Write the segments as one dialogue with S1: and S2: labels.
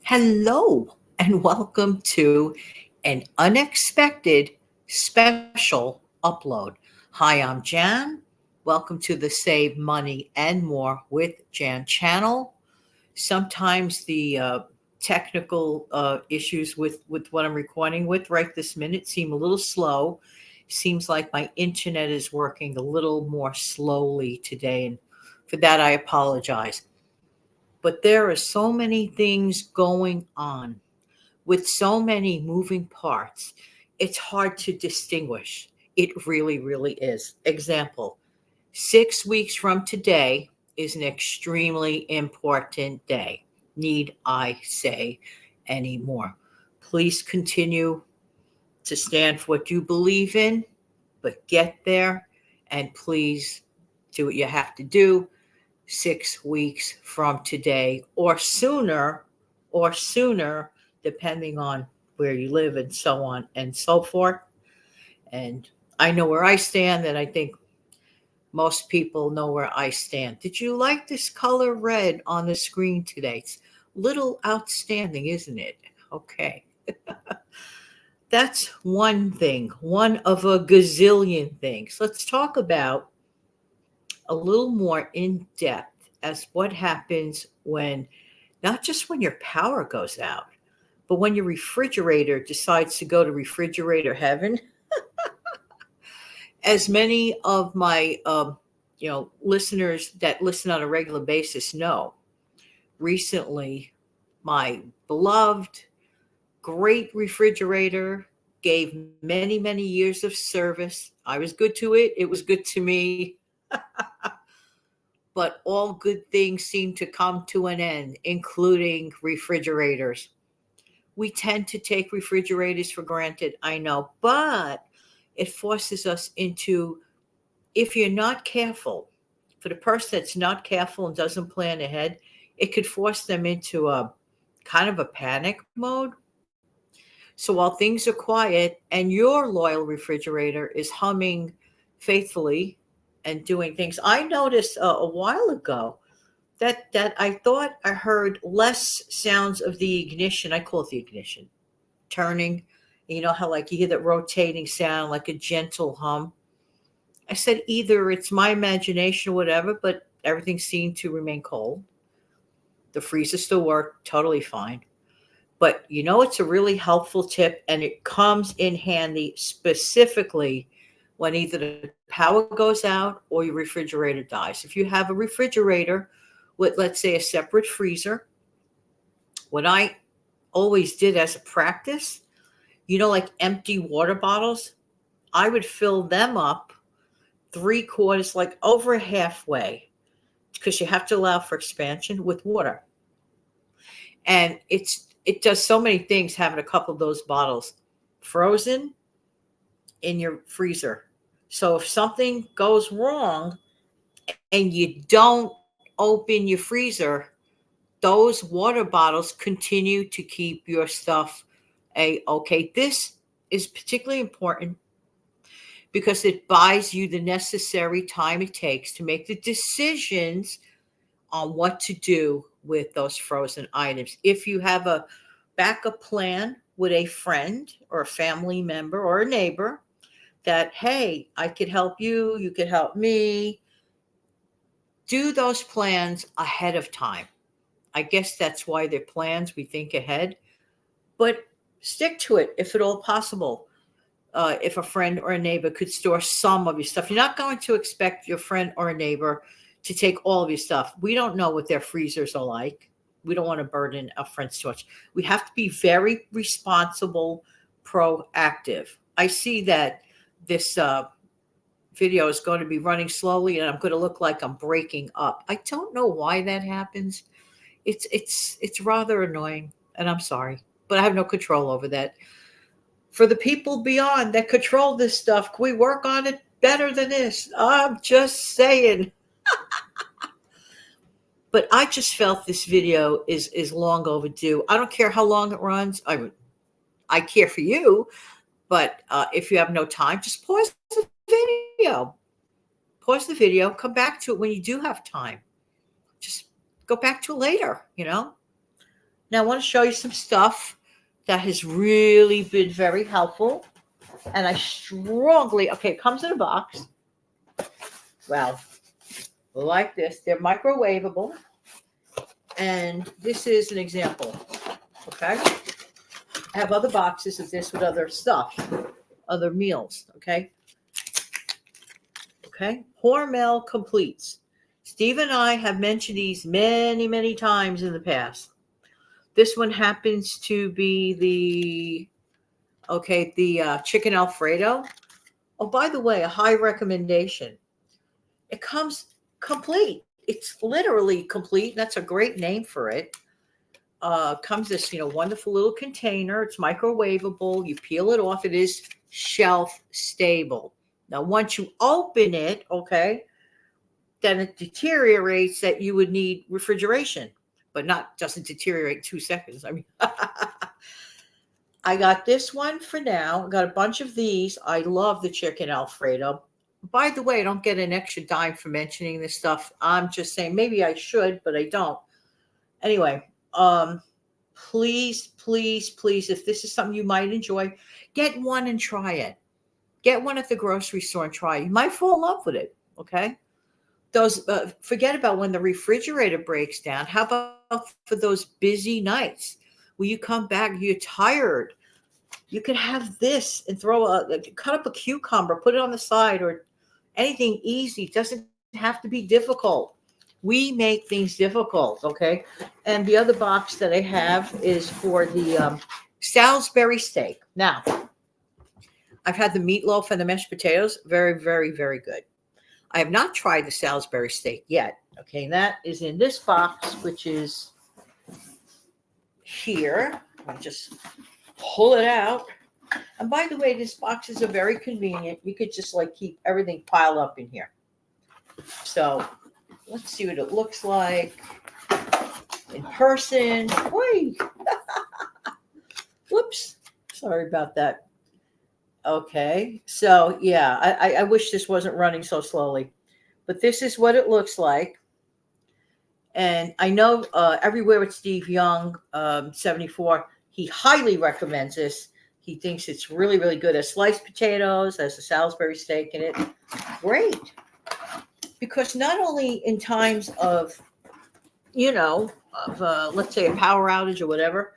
S1: Hello, and welcome to an unexpected special upload. Hi, I'm Jan. Welcome to the Save Money and More with Jan channel. Sometimes the technical issues with what I'm recording with right this minute seem a little slow. Seems like my internet is working a little more slowly today, and for that I apologize. But there are so many things going on with so many moving parts. It's hard to distinguish. It really, really is. Example: 6 weeks from today is an extremely important day. Need I say any more? Please continue to stand for what you believe in, but get there, and please do what you have to do 6 weeks from today or sooner, depending on where you live and so on and so forth. And I know where I stand, and I think most people know where I stand. Did you like this color red on the screen today? It's little outstanding, isn't it? Okay. That's one thing, one of a gazillion things. Let's talk about a little more in depth as what happens when not just when your power goes out, but when your refrigerator decides to go to refrigerator heaven. As many of my listeners that listen on a regular basis know, recently my beloved great refrigerator gave many years of service. I was good to it. It was good to me. But all good things seem to come to an end, including refrigerators. We tend to take refrigerators for granted, I know, but it forces us into, if you're not careful, for the person that's not careful and doesn't plan ahead, it could force them into a kind of a panic mode. So while things are quiet and your loyal refrigerator is humming faithfully and doing things, I noticed a while ago that I thought I heard less sounds of the ignition. I call it the ignition turning. You know how like you hear that rotating sound, like a gentle hum. I said either it's my imagination or whatever, but everything seemed to remain cold. The freezer still worked totally fine. But it's a really helpful tip, and it comes in handy specifically when either the power goes out or your refrigerator dies. If you have a refrigerator with, let's say, a separate freezer, what I always did as a practice, like empty water bottles, I would fill them up three quarters, like over halfway, because you have to allow for expansion with water. And it does so many things having a couple of those bottles frozen in your freezer. So if something goes wrong and you don't open your freezer, those water bottles continue to keep your stuff okay. This is particularly important because it buys you the necessary time it takes to make the decisions on what to do with those frozen items. If you have a backup plan with a friend or a family member or a neighbor that, hey, I could help you, you could help me, do those plans ahead of time. I guess that's why they're plans. We think ahead, but stick to it if at all possible. If a friend or a neighbor could store some of your stuff, you're not going to expect your friend or a neighbor to take all of your stuff. We don't know what their freezers are like. We don't want to burden our friends too much. We have to be very responsible, proactive. I see that this video is going to be running slowly and I'm going to look like I'm breaking up. I don't know why that happens. It's rather annoying, and I'm sorry, but I have no control over that. For the people beyond that control this stuff, can we work on it better than this? I'm just saying. But I just felt this video is long overdue. I don't care how long it runs. I care for you, but if you have no time, just pause the video. Pause the video. Come back to it when you do have time. Just go back to it later. Now I want to show you some stuff that has really been very helpful. And I strongly, okay, it comes in a box. Well, like this. They're microwavable. And this is an example. Okay. I have other boxes of this with other stuff, other meals. Okay. Okay. Hormel Completes. Steve and I have mentioned these many, many times in the past. This one happens to be the chicken Alfredo. Oh, by the way, a high recommendation. It comes complete. It's literally complete. That's a great name for it. Comes this, wonderful little container. It's microwavable. You peel it off. It is shelf stable. Now, once you open it, okay, then it deteriorates that you would need refrigeration, but not doesn't deteriorate 2 seconds. I mean, I got this one for now. I got a bunch of these. I love the chicken Alfredo. By the way, I don't get an extra dime for mentioning this stuff. I'm just saying maybe I should, but I don't. Anyway, please, please, please, if this is something you might enjoy, get one and try it. Get one at the grocery store and try it. You might fall in love with it. Okay. Forget about when the refrigerator breaks down. How about for those busy nights when you come back, you're tired? You could have this and cut up a cucumber, put it on the side, or anything easy. It doesn't have to be difficult. We make things difficult, okay? And the other box that I have is for the Salisbury steak. Now, I've had the meatloaf and the mashed potatoes. Very, very, very good. I have not tried the Salisbury steak yet. Okay, and that is in this box, which is here. I'll just pull it out. And by the way, these boxes are very convenient. You could just keep everything piled up in here. So let's see what it looks like in person. Whee! Whoops. Sorry about that. Okay. So yeah, I wish this wasn't running so slowly, but this is what it looks like. And I know Everywhere with Steve Young, 74, he highly recommends this. He thinks it's really, really good as sliced potatoes, as a Salisbury steak in it. Great. Because not only in times of, let's say a power outage or whatever,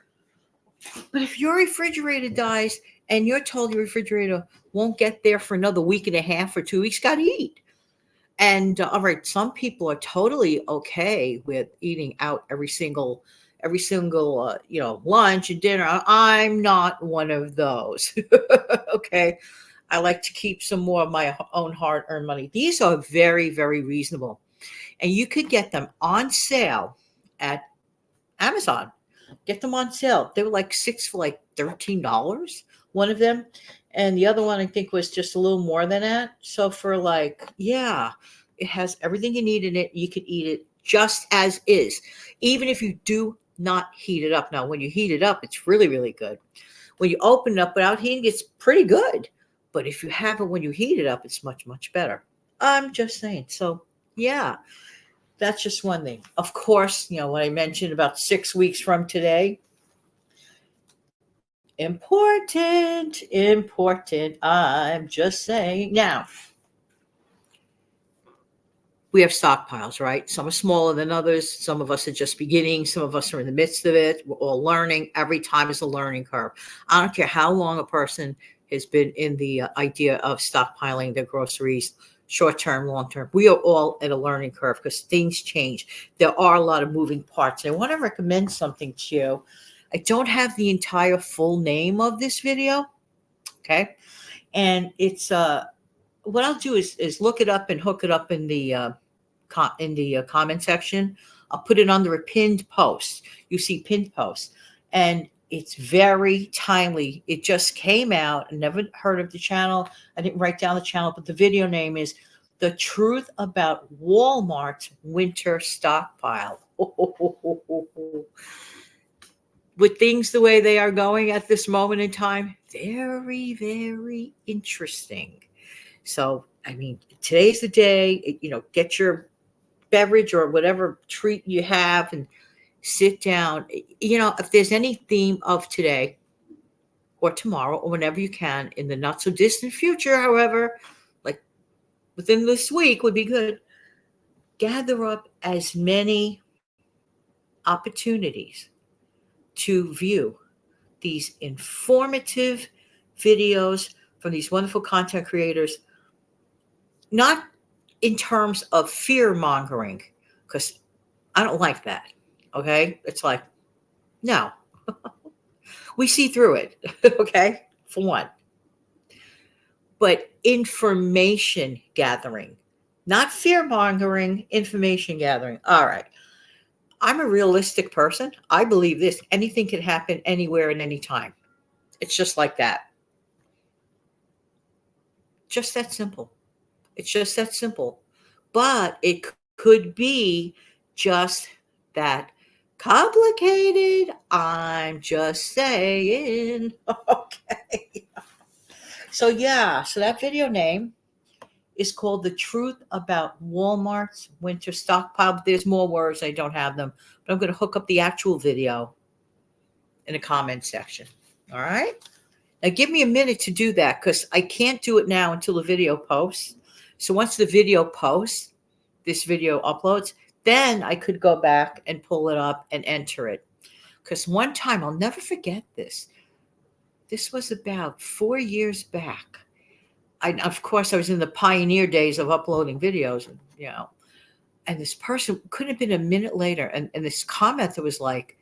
S1: but if your refrigerator dies and you're told your refrigerator won't get there for another week and a half or 2 weeks, got to eat. And all right, some people are totally okay with eating out every single lunch and dinner. I'm not one of those. Okay. I like to keep some more of my own hard-earned money. These are very, very reasonable. And you could get them on sale at Amazon. Get them on sale. They were 6 for $13, one of them. And the other one I think was just a little more than that. So for it has everything you need in it. You could eat it just as is, even if you do not heat it up. Now, when you heat it up, it's really, really good. When you open it up without heating, it's pretty good. But if you have it when you heat it up, it's much, much better. I'm just saying. So, yeah, that's just one thing. Of course, what I mentioned about 6 weeks from today. Important. I'm just saying. Now, we have stockpiles, right? Some are smaller than others. Some of us are just beginning. Some of us are in the midst of it. We're all learning. Every time is a learning curve. I don't care how long a person has been in the idea of stockpiling their groceries, short-term, long-term. We are all at a learning curve because things change. There are a lot of moving parts. And I want to recommend something to you. I don't have the entire full name of this video, okay? And it's what I'll do is look it up and hook it up in the comment section. I'll put it under a pinned post. You see pinned posts, and it's very timely. It just came out. I never heard of the channel. I didn't write down the channel, but the video name is The Truth About Walmart's Winter Stockpile. With things the way they are going at this moment in time, very, very interesting. So, I mean, today's the day, get your beverage or whatever treat you have and Sit down. If there's any theme of today or tomorrow or whenever you can in the not so distant future, however, like within this week would be good. Gather up as many opportunities to view these informative videos from these wonderful content creators, not in terms of fear mongering, because I don't like that. Okay. It's like, no, we see through it. Okay. For one, but information gathering, not fear mongering, information gathering. All right. I'm a realistic person. I believe this. Anything can happen anywhere and anytime. It's just like that. Just that simple. It's just that simple. But it could be just that complicated. I'm just saying. Okay. So that video name is called The Truth About Walmart's Winter Stockpile. There's more words. I don't have them. But I'm going to hook up the actual video in the comment section. All right. Now give me a minute to do that because I can't do it now until the video posts. So once the video posts, this video uploads, then I could go back and pull it up and enter it. Because one time, I'll never forget this. This was about 4 years back. Of course, I was in the pioneer days of uploading videos, and this person couldn't have been a minute later. And this commenter was like,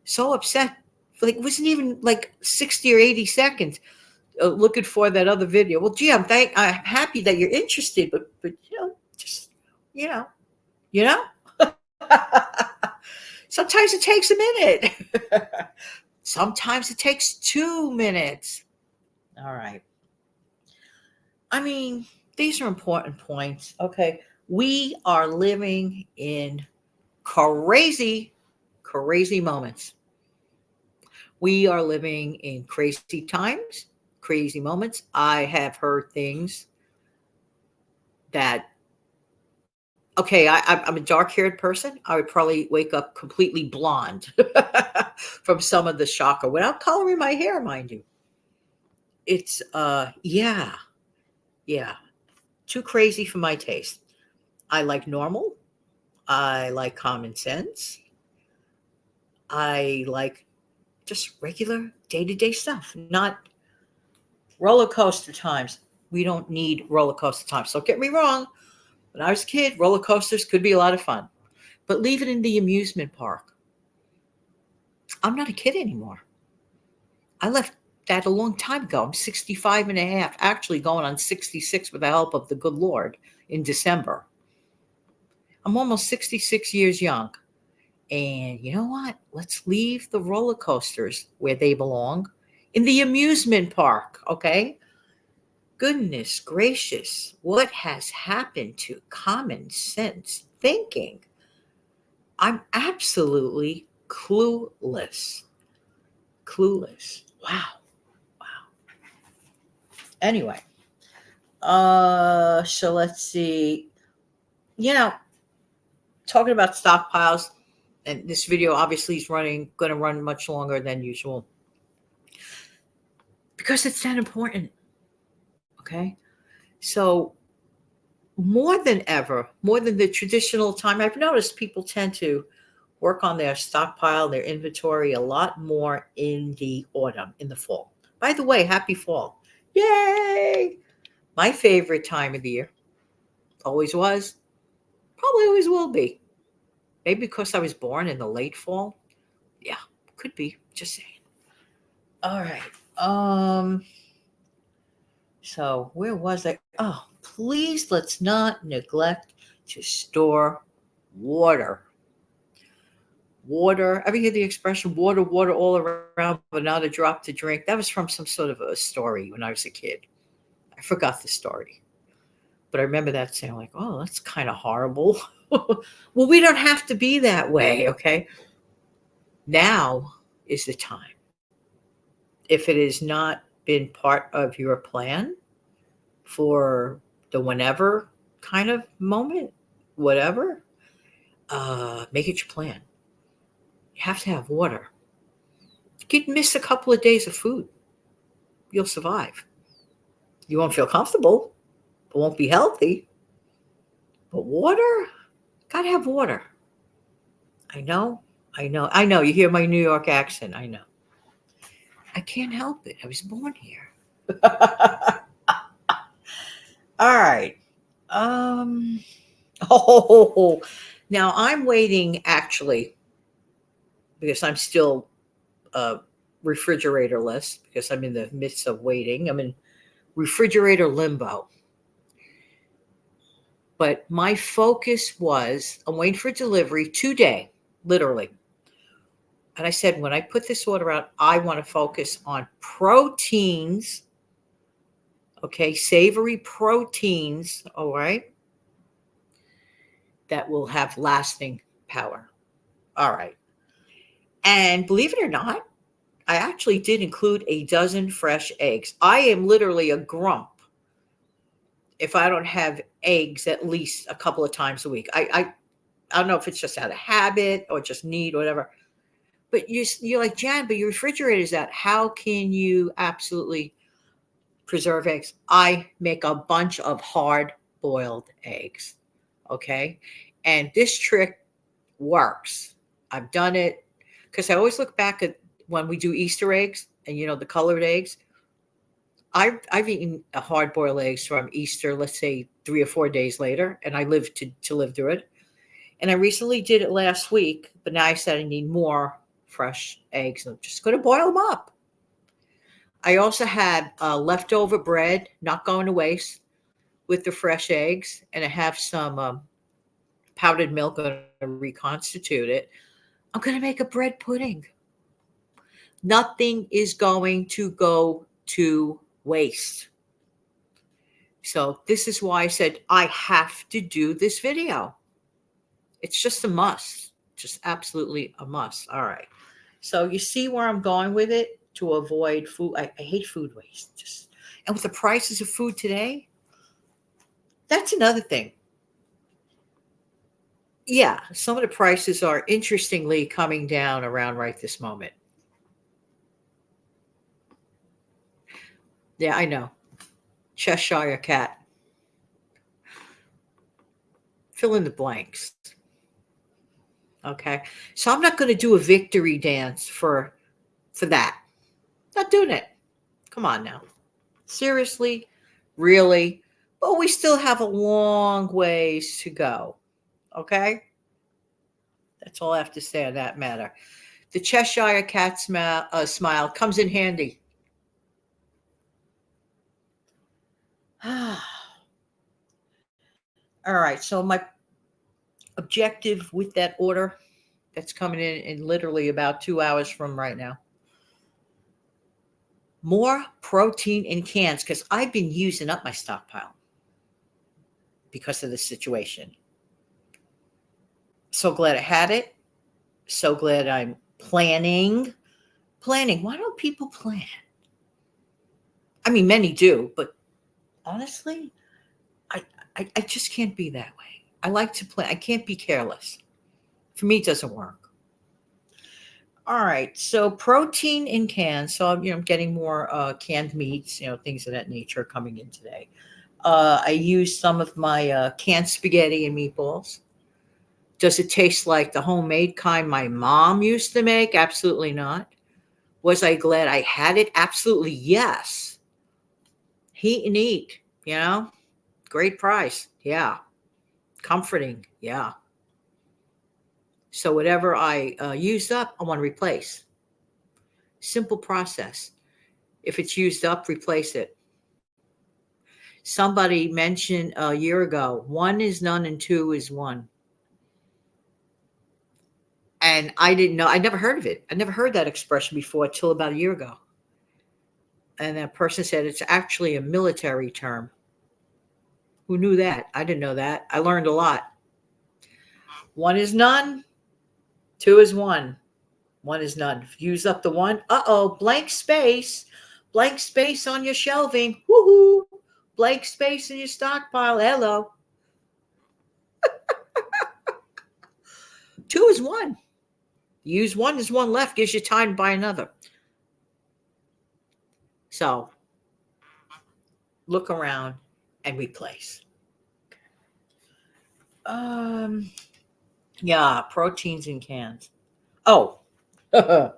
S1: so upset. Like, it wasn't even like 60 or 80 seconds looking for that other video. Well, gee, I'm happy that you're interested, but just, you know. Sometimes it takes a minute. Sometimes it takes 2 minutes. All right. I mean, these are important points. Okay. We are living in crazy, crazy moments. We are living in crazy times, crazy moments. I have heard things that, okay, I'm a dark-haired person. I would probably wake up completely blonde from some of the shock without coloring my hair, mind you. It's, yeah, too crazy for my taste. I like normal. I like common sense. I like just regular day-to-day stuff, not roller coaster times. We don't need roller coaster times. Don't get me wrong. When I was a kid, roller coasters could be a lot of fun, but leave it in the amusement park. I'm not a kid anymore. I left that a long time ago. I'm 65 and a half, actually going on 66 with the help of the good Lord in December. I'm almost 66 years young. And you know what? Let's leave the roller coasters where they belong, in the amusement park, okay? Goodness gracious, what has happened to common sense thinking? I'm absolutely clueless. Clueless. Wow. Anyway, so let's see. Talking about stockpiles, and this video obviously is going to run much longer than usual because it's that important. Okay. So more than ever, more than the traditional time, I've noticed people tend to work on their stockpile, their inventory a lot more in the autumn, in the fall. By the way, happy fall. Yay! My favorite time of the year. Always was. Probably always will be. Maybe because I was born in the late fall. Yeah, could be. Just saying. All right. So where was I? Oh, please let's not neglect to store water. Water. Ever hear the expression water, water all around, but not a drop to drink? That was from some sort of a story when I was a kid. I forgot the story. But I remember that saying, like, oh, that's kind of horrible. Well, we don't have to be that way, okay? Now is the time. If it has not been part of your plan for the whenever kind of moment, whatever, make it your plan. You have to have water. You could miss a couple of days of food. You'll survive. You won't feel comfortable. It won't be healthy. But water, gotta have water. I know. You hear my New York accent. I know. I can't help it. I was born here. All right. Um. Oh, now I'm waiting actually because I'm still refrigeratorless because I'm in the midst of waiting. I'm in refrigerator limbo. But my focus was I'm waiting for delivery today, literally. And I said, when I put this order out, I want to focus on proteins. Okay, savory proteins, all right, that will have lasting power. All right. And believe it or not, I actually did include a dozen fresh eggs. I am literally a grump if I don't have eggs at least a couple of times a week. I don't know if it's just out of habit or just need, whatever. But you're like, Jan, but your refrigerator's out. How can you absolutely preserve eggs? I make a bunch of hard boiled eggs. Okay. And this trick works. I've done it because I always look back at when we do Easter eggs and, the colored eggs. I've eaten a hard boiled eggs from Easter, let's say 3 or 4 days later, and I lived to live through it. And I recently did it last week, but now I said I need more fresh eggs. I'm just going to boil them up. I also had leftover bread, not going to waste, with the fresh eggs, and I have some powdered milk. I'm going to reconstitute it. I'm going to make a bread pudding. Nothing is going to go to waste. So this is why I said I have to do this video. It's just a must, just absolutely a must. All right. So you see where I'm going with it to avoid food. I hate food waste. And with the prices of food today, that's another thing. Yeah, some of the prices are interestingly coming down around right this moment. Yeah, I know. Cheshire cat. Fill in the blanks. Okay. So I'm not going to do a victory dance for that. Not doing it. Come on now. Seriously? Really? But we still have a long ways to go. Okay? That's all I have to say on that matter. The Cheshire cat smile comes in handy. All right. So my objective with that order that's coming in literally about 2 hours from right now. More protein in cans because I've been using up my stockpile because of the situation. So glad I had it. So glad I'm planning. Why don't people plan? I mean, many do, but honestly, I just can't be that way. I like to plan. I can't be careless. For me, it doesn't work. All right. So protein in cans. So I'm getting more canned meats, things of that nature coming in today. I use some of my canned spaghetti and meatballs. Does it taste like the homemade kind my mom used to make? Absolutely not. Was I glad I had it? Absolutely yes. Heat and eat, great price. Yeah. Comforting. Yeah. So whatever I used up, I want to replace. Simple process. If it's used up, replace it. Somebody mentioned a year ago, 1 is none and 2 is 1. And I didn't know, I never heard of it. I never heard that expression before till about a year ago. And that person said it's actually a military term. Who knew that? I didn't know that. I learned a lot. 1 is none, 2 is 1. 1 is none. Use up the 1. Blank space. Blank space on your shelving. Woohoo. Blank space in your stockpile. Hello. 2 is 1. Use one, there's one left, gives you time to buy another. So look around and replace. Yeah, proteins in cans. Oh, I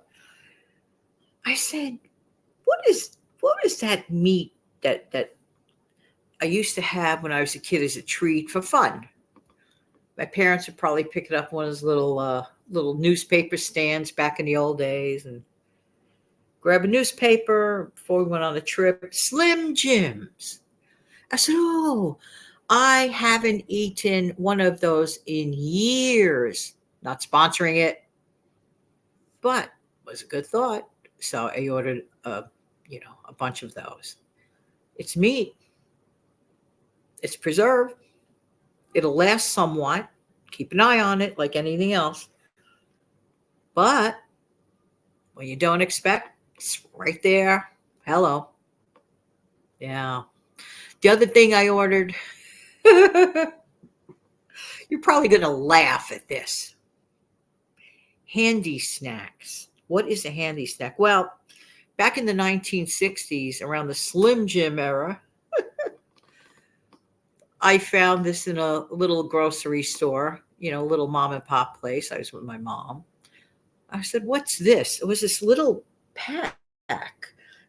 S1: said, what is that meat that I used to have when I was a kid as a treat for fun? My parents would probably pick it up one of those little newspaper stands back in the old days and grab a newspaper before we went on a trip. Slim Jims. I said, oh, I haven't eaten one of those in years. Not sponsoring it, but it was a good thought. So I ordered a bunch of those. It's meat. It's preserved. It'll last somewhat. Keep an eye on it like anything else. But when you don't expect, it's right there. Hello. Yeah. The other thing I ordered, you're probably going to laugh at this. Handy snacks. What is a handy snack? Well, back in the 1960s, around the Slim Jim era, I found this in a little grocery store, a little mom and pop place. I was with my mom. I said, what's this? It was this little pack.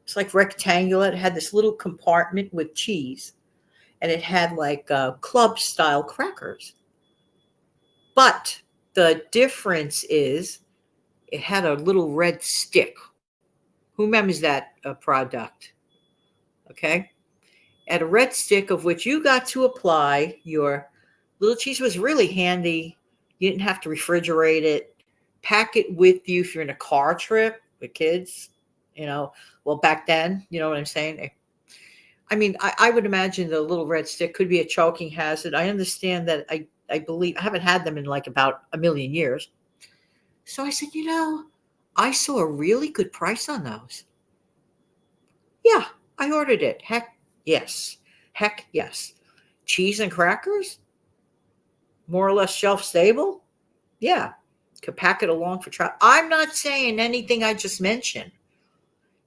S1: It's like rectangular. It had this little compartment with cheese, and it had like club style crackers. But the difference is it had a little red stick. Who remembers that product? Okay. At a red stick of which you got to apply your little cheese. Was really handy. You didn't have to refrigerate it. Pack it with you if you're in a car trip with kids, well, back then, you know what I'm saying? I mean, I would imagine the little red stick could be a choking hazard. I understand that. I believe I haven't had them in like about a million years. So I said, I saw a really good price on those. Yeah, I ordered it. Heck yes. Heck yes. Cheese and crackers? More or less shelf stable? Yeah. Could pack it along for travel. I'm not saying anything I just mentioned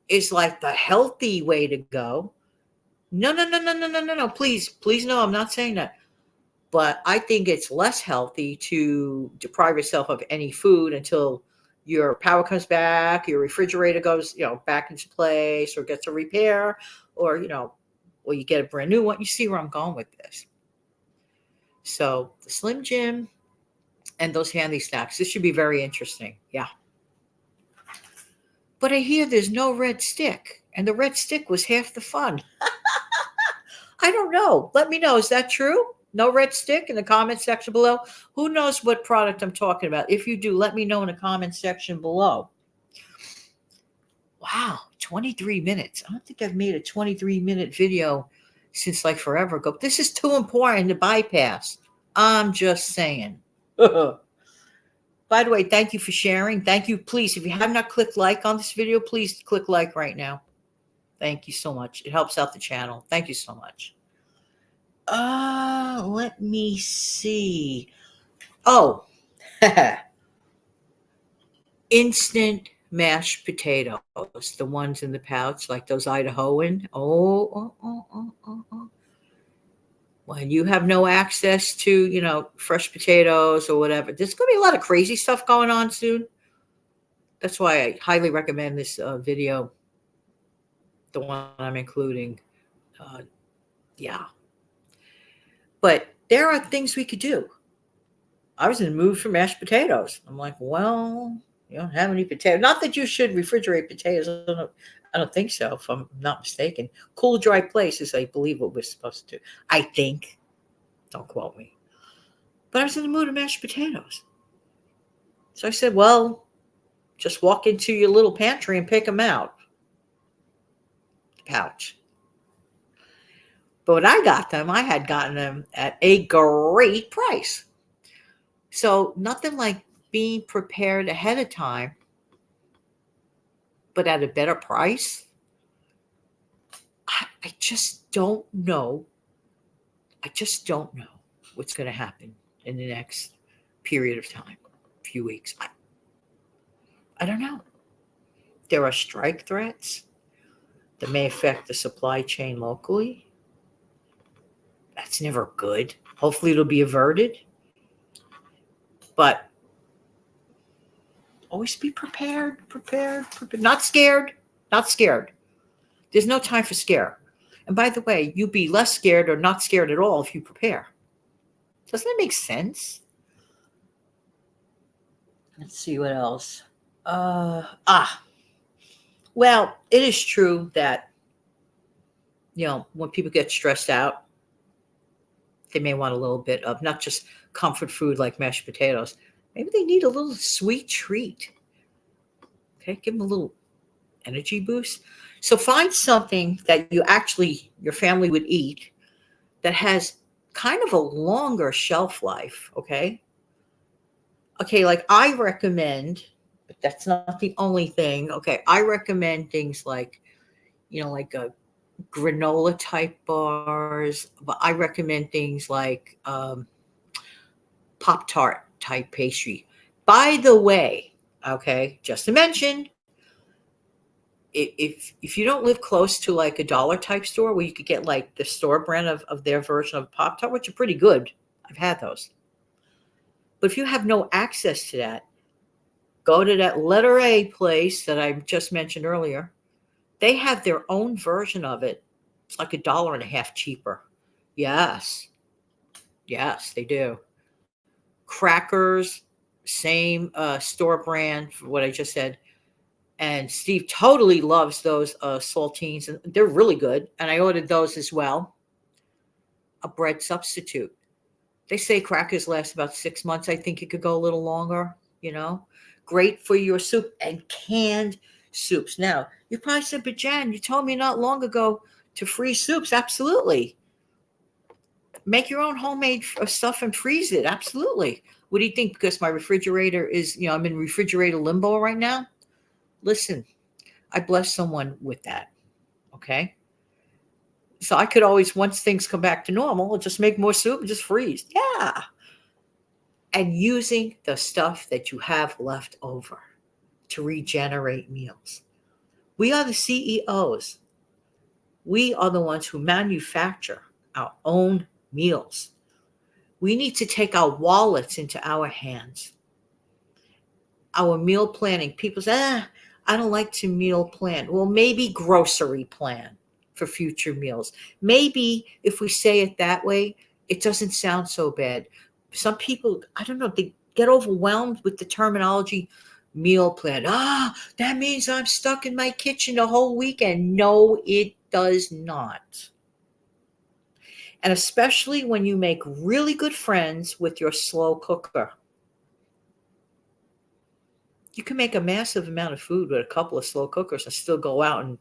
S1: is like the healthy way to go. No, no, no, no, no, no, no, no. Please, please, no, I'm not saying that. But I think it's less healthy to deprive yourself of any food until your power comes back, your refrigerator goes, back into place or gets a repair, or, or you get a brand new one. You see where I'm going with this. So the Slim Jim and those handy snacks, this should be very interesting. Yeah. But I hear there's no red stick, and the red stick was half the fun. I don't know. Let me know. Is that true? No red stick in the comment section below. Who knows what product I'm talking about? If you do, let me know in the comment section below. Wow, 23 minutes. I don't think I've made a 23-minute video since like forever ago. This is too important to bypass. I'm just saying. By the way, thank you for sharing. Thank you. Please, if you have not clicked like on this video, please click like right now. Thank you so much. It helps out the channel. Thank you so much. Let me see. Oh, instant mashed potatoes, the ones in the pouch, like those Idahoan. Oh. When you have no access to, fresh potatoes or whatever, there's going to be a lot of crazy stuff going on soon. That's why I highly recommend this video, the one I'm including. Yeah. But there are things we could do. I was in the mood for mashed potatoes. I'm like, well, you don't have any potatoes. Not that you should refrigerate potatoes. I don't think so, if I'm not mistaken. Cool, dry places, I believe what we're supposed to do. I think. Don't quote me. But I was in the mood of mashed potatoes. So I said, well, just walk into your little pantry and pick them out. Pouch. But when I got them, I had gotten them at a great price. So nothing like being prepared ahead of time, but at a better price. I just don't know. I just don't know what's going to happen in the next period of time, few weeks. I don't know. There are strike threats that may affect the supply chain locally. That's never good. Hopefully, it'll be averted. But always be prepared. Not scared. Not scared. There's no time for scare. And by the way, you'll be less scared or not scared at all if you prepare. Doesn't that make sense? Let's see what else. Well, it is true that, when people get stressed out, they may want a little bit of not just comfort food like mashed potatoes. Maybe they need a little sweet treat. Okay, give them a little energy boost. So find something that your family would eat that has kind of a longer shelf life. Okay, like I recommend, but that's not the only thing. Okay, I recommend things like, like a granola type bars, but I recommend things like Pop-Tart type pastry. By the way, okay, just to mention, if you don't live close to like a dollar type store where you could get like the store brand of their version of Pop-Tart, which are pretty good. I've had those. But if you have no access to that, go to that letter A place that I just mentioned earlier. They have their own version of it. It's like $1.50 cheaper. Yes, they do. Crackers, same store brand for what I just said. And Steve totally loves those saltines, and they're really good. And I ordered those as well. A bread substitute. They say crackers last about 6 months. I think it could go a little longer, Great for your soup and canned soups. Now, you probably said, but Jan, you told me not long ago to freeze soups. Absolutely. Make your own homemade stuff and freeze it. Absolutely. What do you think? Because my refrigerator is, I'm in refrigerator limbo right now. Listen, I bless someone with that. Okay. So I could always, once things come back to normal, just make more soup and just freeze. Yeah. And using the stuff that you have left over to regenerate meals. We are the CEOs. We are the ones who manufacture our own meals. We need to take our wallets into our hands. Our meal planning. People say, I don't like to meal plan. Well, maybe grocery plan for future meals. Maybe if we say it that way, it doesn't sound so bad. Some people, I don't know, they get overwhelmed with the terminology meal plan. That means I'm stuck in my kitchen the whole weekend. No, it does not. And especially when you make really good friends with your slow cooker. You can make a massive amount of food with a couple of slow cookers and still go out and,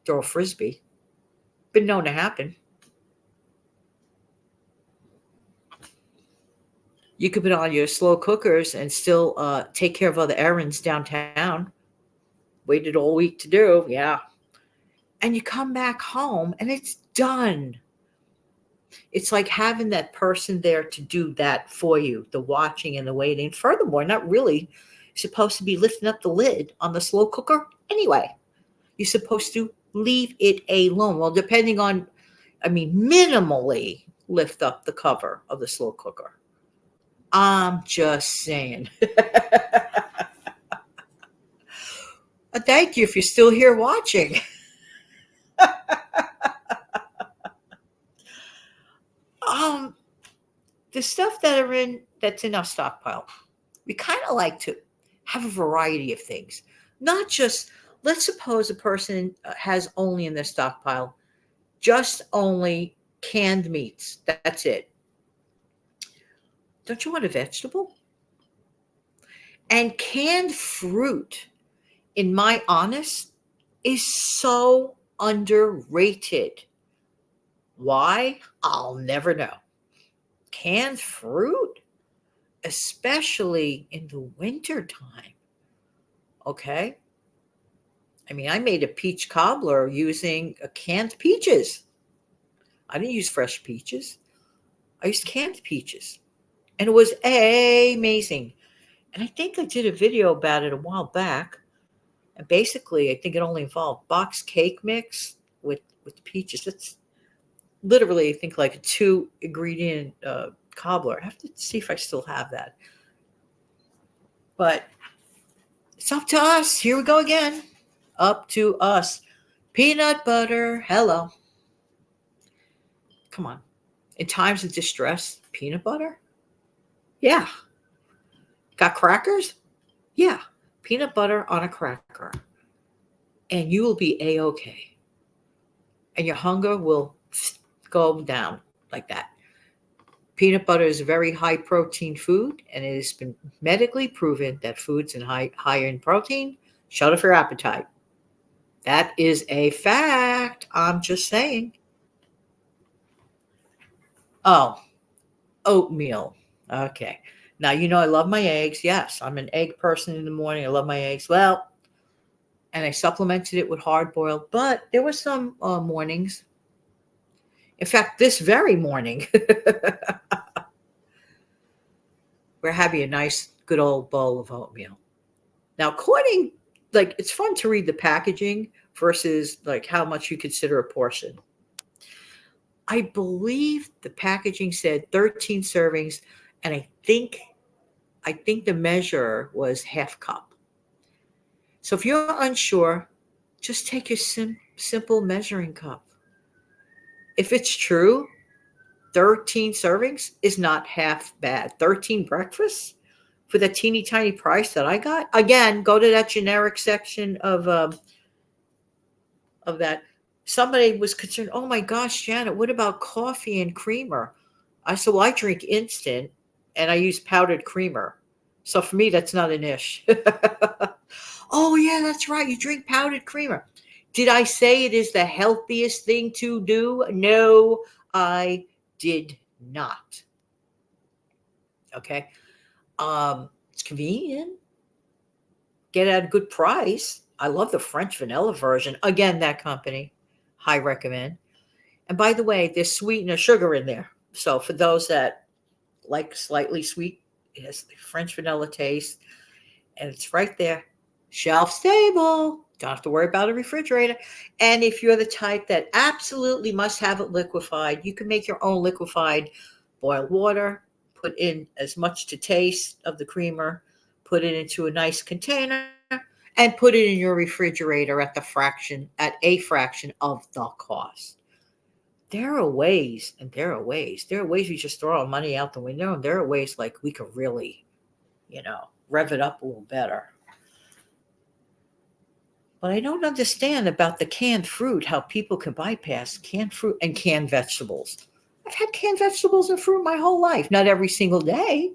S1: throw a frisbee. Been known to happen. You could put on your slow cookers and still take care of other errands downtown. Waited all week to do. Yeah. And you come back home and it's done. It's like having that person there to do that for you, the watching and the waiting. Furthermore, not really supposed to be lifting up the lid on the slow cooker anyway. You're supposed to leave it alone. Well, depending on, minimally lift up the cover of the slow cooker. I'm just saying. Thank you if you're still here watching. The stuff that's in our stockpile, we kind of like to have a variety of things. Not just, let's suppose a person has only in their stockpile just only canned meats. That's it. Don't you want a vegetable? And canned fruit, in my honest, is so underrated. Why? I'll never know. Canned fruit, especially in the winter time. Okay? I made a peach cobbler using canned peaches. I didn't use fresh peaches. I used canned peaches. And it was amazing. And I think I did a video about it a while back. And basically, I think it only involved box cake mix with peaches. It's literally, I think, like a 2 ingredient cobbler. I have to see if I still have that. But it's up to us. Here we go again. Up to us. Peanut butter. Hello. Come on. In times of distress, peanut butter? Yeah. Got crackers? Yeah. Peanut butter on a cracker. And you will be A-OK. And your hunger will go down like that. Peanut butter is a very high protein food, and it has been medically proven that foods higher in protein shut off your appetite. That is a fact. I'm just saying. Oh, oatmeal. Okay. Now, I love my eggs. Yes, I'm an egg person in the morning. I love my eggs. Well, and I supplemented it with hard boiled, but there were some mornings. In fact, this very morning, we're having a nice, good old bowl of oatmeal. Now, it's fun to read the packaging versus like how much you consider a portion. I believe the packaging said 13 servings, and I think the measure was half cup. So if you're unsure, just take your simple measuring cup. If it's true, 13 servings is not half bad. 13 breakfasts for the teeny tiny price that I got. Again, go to that generic section of that. Somebody was concerned, oh my gosh, Janet, what about coffee and creamer? I said, well, I drink instant and I use powdered creamer. So for me, that's not an ish. Oh, yeah, that's right. You drink powdered creamer. Did I say it is the healthiest thing to do? No, I did not. Okay. It's convenient. Get at a good price. I love the French vanilla version. Again, that company, high recommend. And by the way, there's sweetener sugar in there. So for those that like slightly sweet, it has the French vanilla taste, and it's right there, shelf stable. Don't have to worry about a refrigerator. And if you're the type that absolutely must have it liquefied, you can make your own liquefied boiled water, put in as much to taste of the creamer, put it into a nice container, and put it in your refrigerator at a fraction of the cost. There are ways, and there are ways. There are ways we just throw our money out the window, and there are ways like we could really, rev it up a little better. But I don't understand about the canned fruit, how people can bypass canned fruit and canned vegetables. I've had canned vegetables and fruit my whole life, not every single day,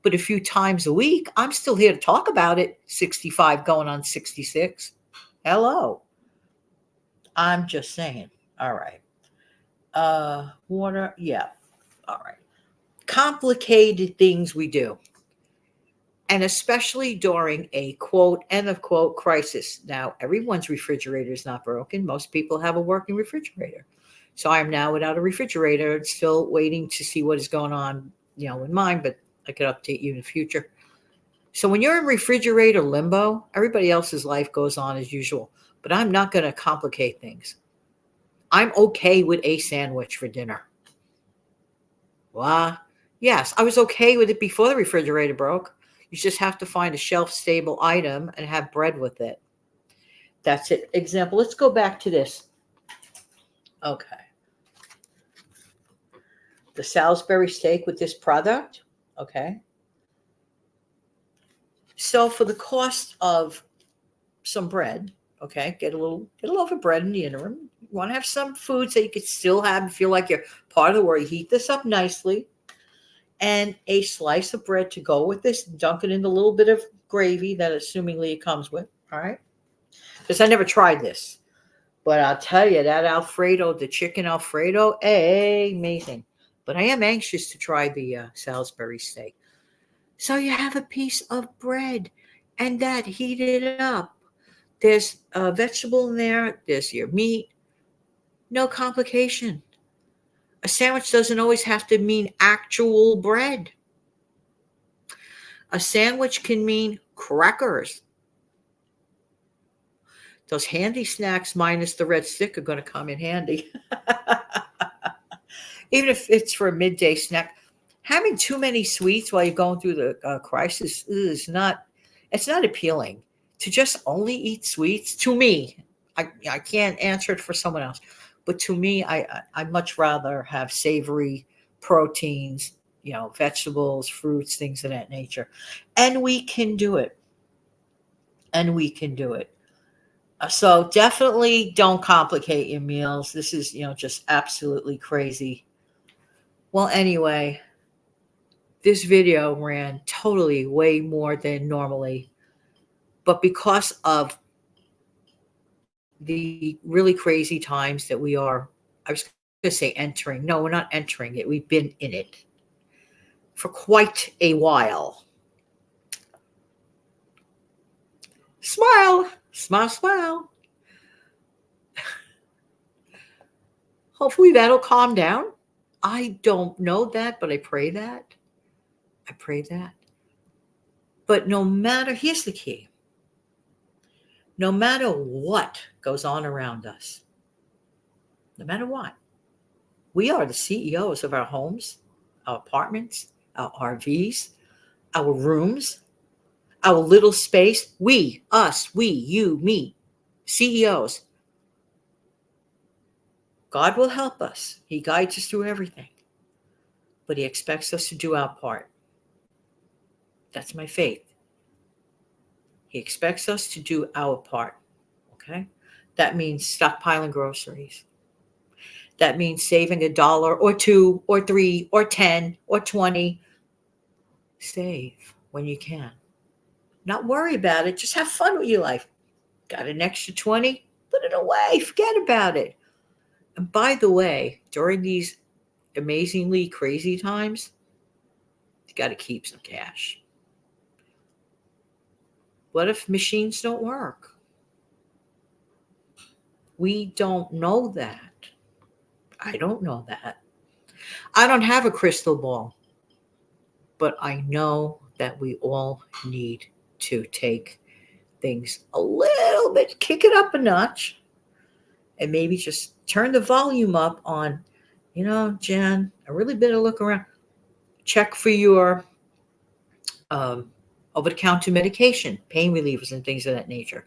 S1: but a few times a week. I'm still here to talk about it. 65 going on 66. Hello. I'm just saying. All right. Water. Yeah. All right. Complicated things we do. And especially during a quote, end of quote, crisis. Now, everyone's refrigerator is not broken. Most people have a working refrigerator. So I am now without a refrigerator, still waiting to see what is going on, in mine, but I could update you in the future. So when you're in refrigerator limbo, everybody else's life goes on as usual. But I'm not going to complicate things. I'm okay with a sandwich for dinner. What? Yes, I was okay with it before the refrigerator broke. You just have to find a shelf-stable item and have bread with it. That's it. Example, let's go back to this. Okay. The Salisbury steak with this product. Okay. So for the cost of some bread, okay, get a loaf of bread in the interim. You want to have some foods that you could still have and feel like you're part of the world. You heat this up nicely. And a slice of bread to go with this, dunk it in a little bit of gravy that assumingly it comes with, all right? Because I never tried this. But I'll tell you, that Alfredo, the chicken Alfredo, amazing. But I am anxious to try the Salisbury steak. So you have a piece of bread and that heated up. There's a vegetable in there. There's your meat. No complication. A sandwich doesn't always have to mean actual bread. A sandwich can mean crackers. Those handy snacks minus the red stick are going to come in handy. Even if it's for a midday snack. Having too many sweets while you're going through the crisis is not, it's not appealing. To just only eat sweets, to me, I can't answer it for someone else, but to me, I'd much rather have savory proteins, vegetables, fruits, things of that nature. And we can do it. And we can do it. So definitely don't complicate your meals. This is, just absolutely crazy. Well, anyway, this video ran totally way more than normally, but because of the really crazy times that we are, I was going to say entering. No, we're not entering it. We've been in it for quite a while. Smile, smile, smile. Hopefully that'll calm down. I don't know that, but I pray that. I pray that. But no matter, here's the key. No matter what goes on around us, no matter what, we are the CEOs of our homes, our apartments, our RVs, our rooms, our little space. We, us, we, you, me, CEOs. God will help us. He guides us through everything. But He expects us to do our part. That's my faith. He expects us to do our part. Okay? That means stockpiling groceries. That means saving $1 or $2 or $3 or 10 or 20. Save when you can. Not worry about it. Just have fun with your life. Got an extra 20? Put it away. Forget about it. And by the way, during these amazingly crazy times, you got to keep some cash. What if machines don't work? We don't know that. I don't know that. I don't have a crystal ball, but I know that we all need to take things a little bit, kick it up a notch, and maybe just turn the volume up on, Jen, I really better look around. Check for your over-the-counter medication, pain relievers, and things of that nature.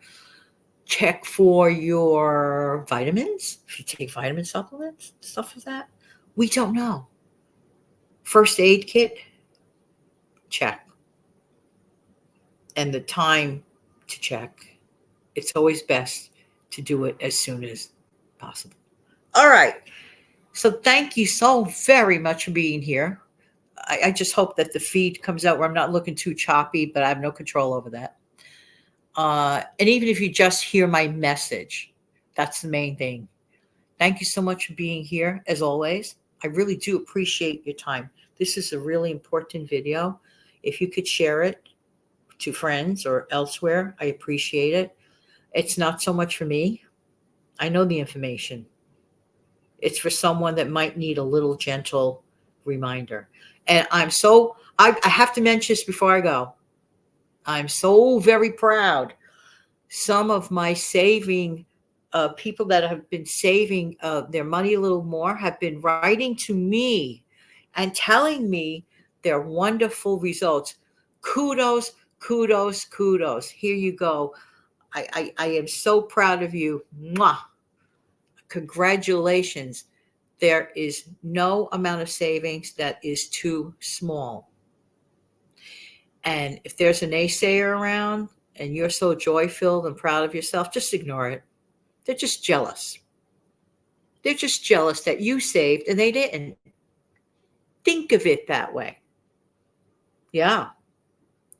S1: Check for your vitamins, if you take vitamin supplements, stuff like that. We don't know. First aid kit, check. And the time to check, it's always best to do it as soon as possible. All right. So thank you so very much for being here. I just hope that the feed comes out where I'm not looking too choppy, but I have no control over that. And even if you just hear my message, that's the main thing. Thank you so much for being here, as always. I really do appreciate your time. This is a really important video. If you could share it to friends or elsewhere, I appreciate it. It's not so much for me. I know the information. It's for someone that might need a little gentle reminder. And I have to mention this before I go. I'm so very proud. Some of my saving people that have been saving their money a little more have been writing to me and telling me their wonderful results. Kudos, kudos, kudos. Here you go. I am so proud of you. Mwah. Congratulations. There is no amount of savings that is too small. And if there's an naysayer around and you're so joy-filled and proud of yourself, just ignore it. They're just jealous. They're just jealous that you saved and they didn't. Think of it that way. Yeah.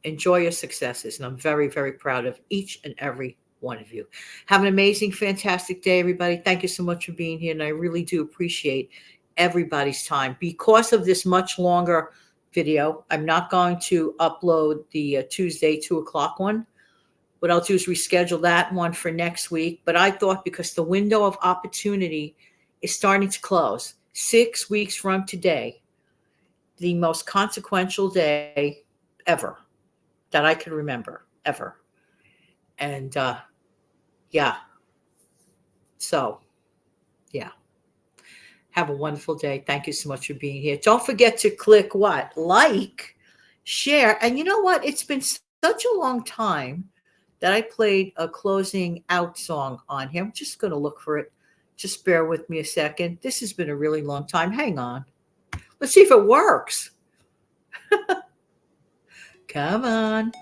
S1: Enjoy your successes. And I'm very, very proud of each and every one of you. Have an amazing, fantastic day, everybody. Thank you so much for being here. And I really do appreciate everybody's time. Because of this much longer video, I'm not going to upload the Tuesday 2:00 one. What I'll do is reschedule that one for next week. But I thought because the window of opportunity is starting to close, 6 weeks from today, the most consequential day ever. that I can remember ever. And yeah, so yeah. Have a wonderful day. Thank you so much for being here. Don't forget to click what? Like, share. And you know what? It's been such a long time that I played a closing out song on here. I'm just going to look for it. Just bear with me a second. This has been a really long time. Hang on. Let's see if it works. Come on.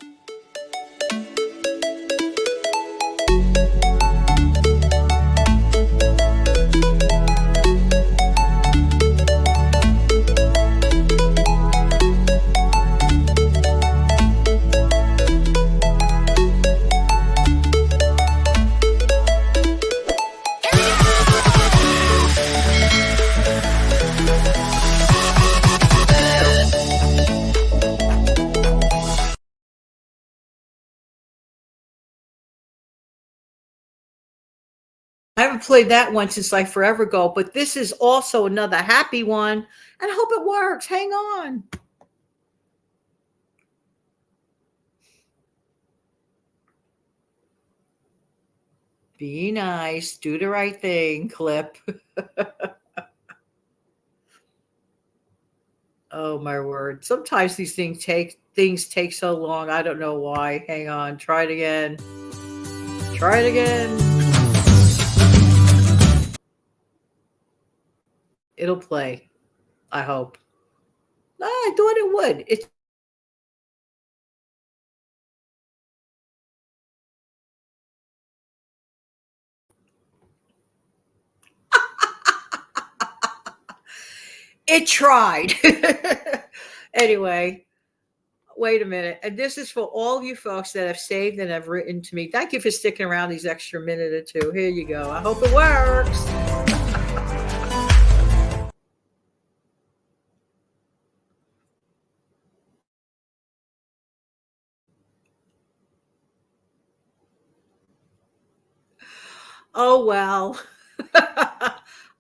S1: I haven't played that one since like forever ago, but this is also another happy one. And I hope it works. Hang on. Be nice. Do the right thing. Clip. Oh my word. Sometimes these things take so long. I don't know why. Hang on. Try it again. Try it again. It'll play. I hope. No, I thought it would. It tried. Anyway, wait a minute. And this is for all you folks that have saved and have written to me. Thank you for sticking around these extra minute or two. Here you go. I hope it works. Oh, well.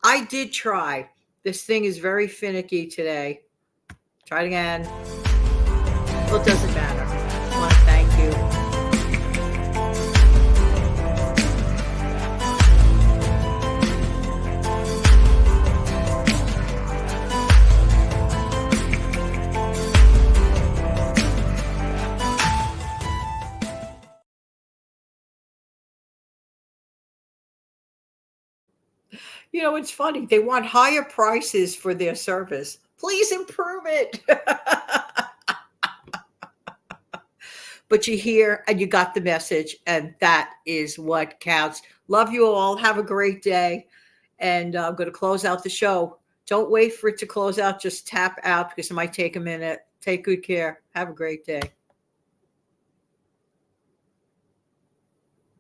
S1: I did try. This thing is very finicky today. Try it again. Well, it doesn't matter. I want to thank you. You know, it's funny. They want higher prices for their service. Please improve it. But you hear and you got the message, and that is what counts. Love you all. Have a great day. And I'm going to close out the show. Don't wait for it to close out. Just tap out because it might take a minute. Take good care. Have a great day.